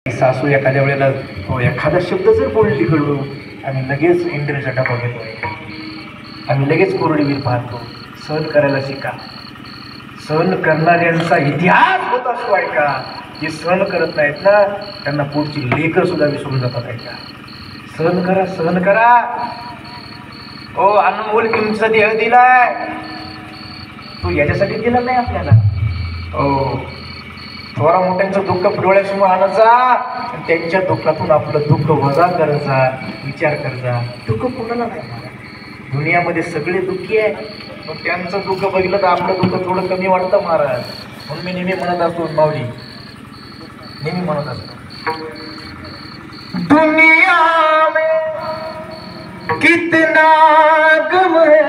सासू एखाद्या वेळेला एखादा शब्द जर बोलली कळू आम्ही लगेच इंद्रियचा डबा घेतोय, आम्ही लगेच कोरडीवीर पाहतो. सहन करायला शिका. सहन करणाऱ्यांचा इतिहास होत असतो ऐका. जे सहन करत नाहीत ना त्यांना पुढची लेकर सुद्धा विसरून जातात ऐका. सहन करा, सहन करा. ओ अनमोल किमतीचा देह दिलाय, तो याच्यासाठी दिला नाही आपल्याला. हो, थोरा मोठ्यांचं दुःख डोळ्यासमोर आणत जा, त्यांच्या दुःखातून आपलं दुःख वजा करत जा. विचार कर जा, दुःख कोणाला नाही मला. दुनियामध्ये सगळे दुःखी आहे, मग त्यांचं दुःख बघितलं तर आपलं दुःख थोडं कमी वाटतं महाराज. म्हणून मी नेहमी म्हणत असतो, माऊली नेहमी म्हणत असतो, दुनिया में कितना गम है